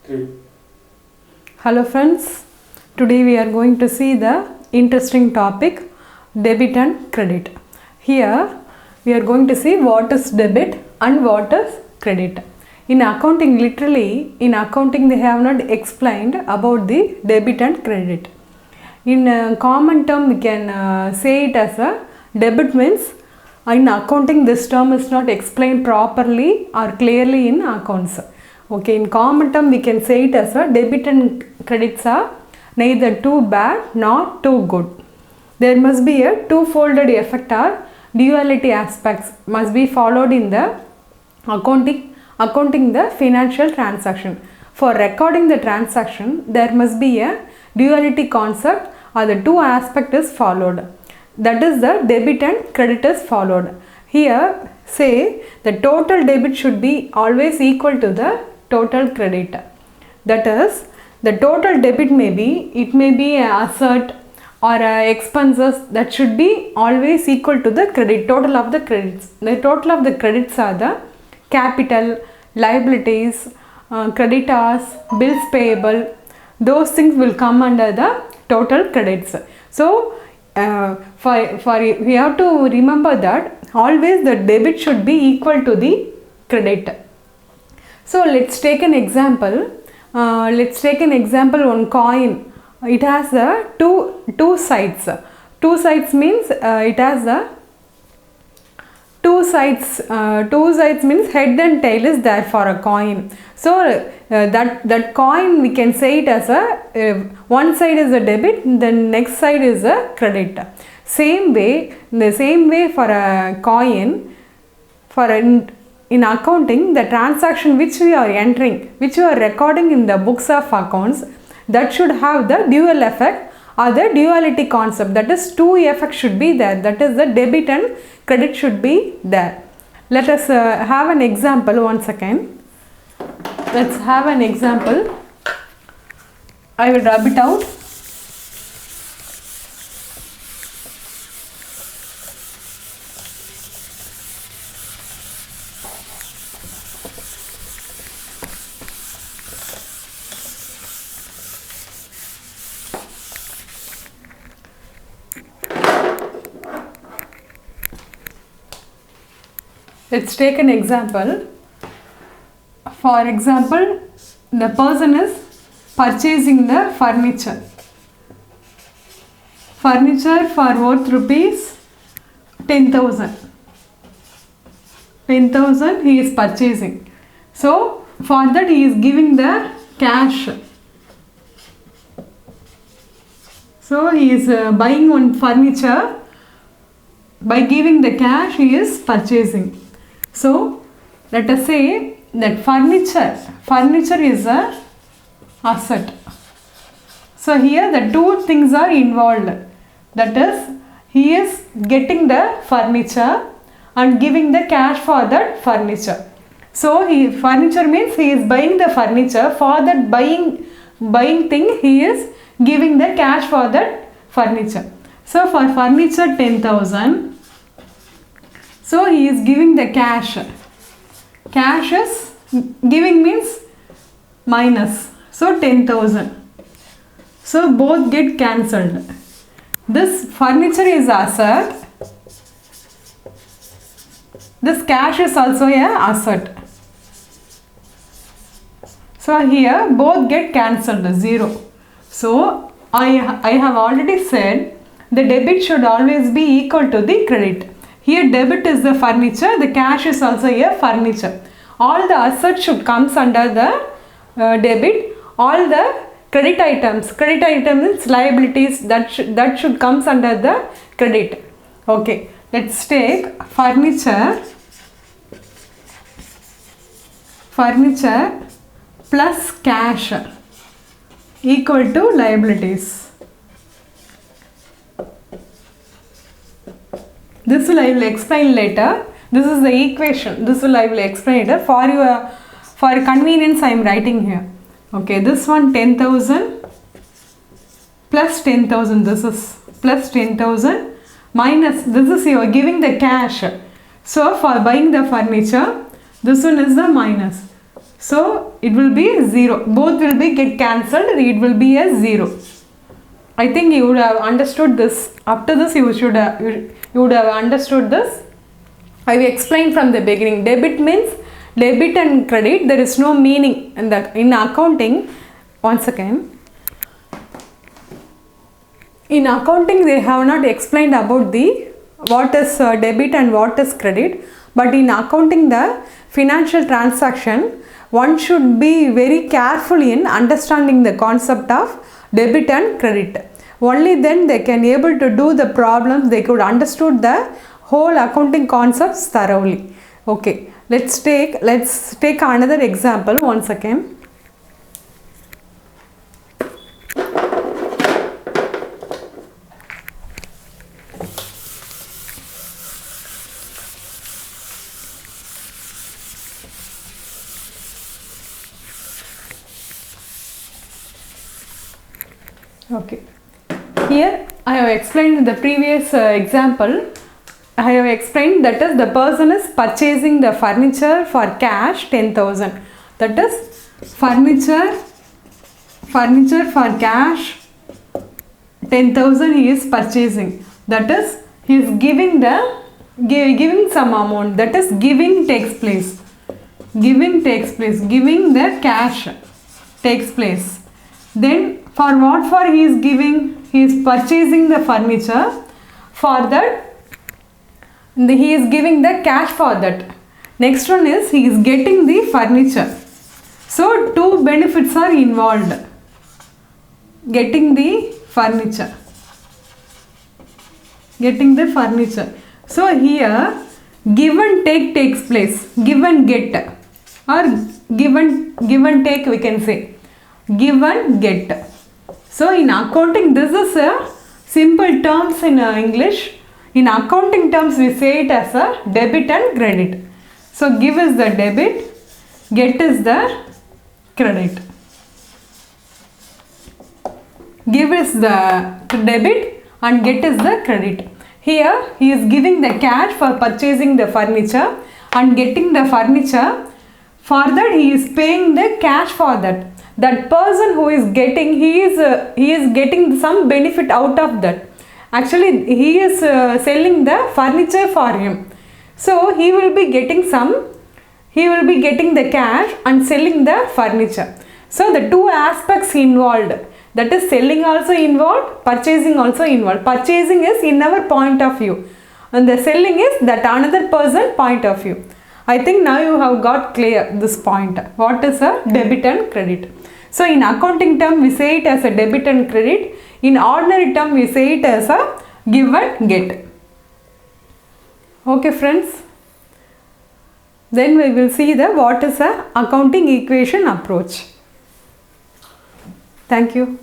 3. Hello friends, today we are going to see the interesting topic debit and credit. Here we are going to see what is debit and what is credit. In accounting, literally in accounting they have not explained about the debit and credit. In common term we can say it as a debit means in accounting this term is not explained properly or clearly in accounts. Okay, in common term we can say it as a debit and credits are neither too bad nor too good. There must be a two-folded effect or duality aspects must be followed in the accounting the financial transaction. For recording the transaction, there must be a duality concept or the two aspect is followed. That is the debit and credit is followed. Here say the total debit should be always equal to the total credit. That is, the total debit may be an asset or expenses that should be always equal to the credit, total of the credits. The total of the credits are the capital, liabilities, creditors, bills payable. Those things will come under the total credits. So, we have to remember that always the debit should be equal to the credit. So let's take an example. One coin. It has two sides. Two sides means it has two sides. Two sides means head and tail is there for a coin. So that coin we can say it as one side is a debit, the next side is a credit. The same way for a coin, in accounting, the transaction which we are entering, which we are recording in the books of accounts, that should have the dual effect or the duality concept. That is, two effects should be there. That is, the debit and credit should be there. Let us have an example. 1 second. Let's have an example. I will rub it out. Let's take an example. For example, the person is purchasing the furniture. Furniture for worth rupees 10,000. 10,000 he is purchasing. So for that he is giving the cash. So he is buying one furniture. By giving the cash he is purchasing. So let us say that furniture is a asset. So here the two things are involved. That is, he is getting the furniture and giving the cash for that furniture. So furniture means he is buying the furniture. For that buying thing he is giving the cash for that furniture. So for furniture 10,000. So he is giving the cash. Cash is giving means minus. So 10,000. So both get cancelled. This furniture is asset. This cash is also a asset. So here both get cancelled, 0. So I have already said the debit should always be equal to the credit. Here debit is the furniture, the cash is also a furniture. All the assets should come under the debit. All the credit items is liabilities, that should come under the credit. Okay, let's take furniture plus cash equal to liabilities. This I will explain later. This is the equation. I will explain later. For convenience I am writing here. Okay, this one 10,000 plus 10,000. This is plus 10,000 minus, this is you are giving the cash. So for buying the furniture, this one is the minus. So it will be 0. Both will be get cancelled. It will be a 0. I think you would have understood this. After this, you would have understood this. I will explain from the beginning. Debit means debit and credit. There is no meaning in that. In accounting, once again. In accounting, they have not explained about the what is debit and what is credit. But in accounting, the financial transaction, one should be very careful in understanding the concept of debit and credit. Only then they can able to do the problems. They could understood the whole accounting concepts thoroughly. Okay, let's take another example once again. Okay, here I have explained in the previous example. I have explained that is the person is purchasing the furniture for cash 10,000. That is furniture for cash 10,000 he is purchasing. That is he is giving some amount. That is giving takes place. Giving the cash takes place. Then for what for he is giving? He is purchasing the furniture. For that he is giving the cash for that. Next one is he is getting the furniture. So two benefits are involved. Getting the furniture. So here give and take takes place. Give and get or give and take we can say. Give and get. So in accounting this is a simple terms in English. In accounting terms we say it as a debit and credit. So give is the debit, get is the credit. Give is the debit and get is the credit. Here he is giving the cash for purchasing the furniture and getting the furniture. For that he is paying the cash for that. That person who is getting, he is getting some benefit out of that. Actually he is selling the furniture for him. So he will be getting the cash and selling the furniture. So the two aspects involved. That is selling also involved, purchasing also involved. Purchasing is in our point of view. And the selling is that another person point of view. I think now you have got clear this point. What is a debit and credit? So in accounting term we say it as a debit and credit. In ordinary term we say it as a give and get. Okay friends. Then we will see the what is a accounting equation approach. Thank you.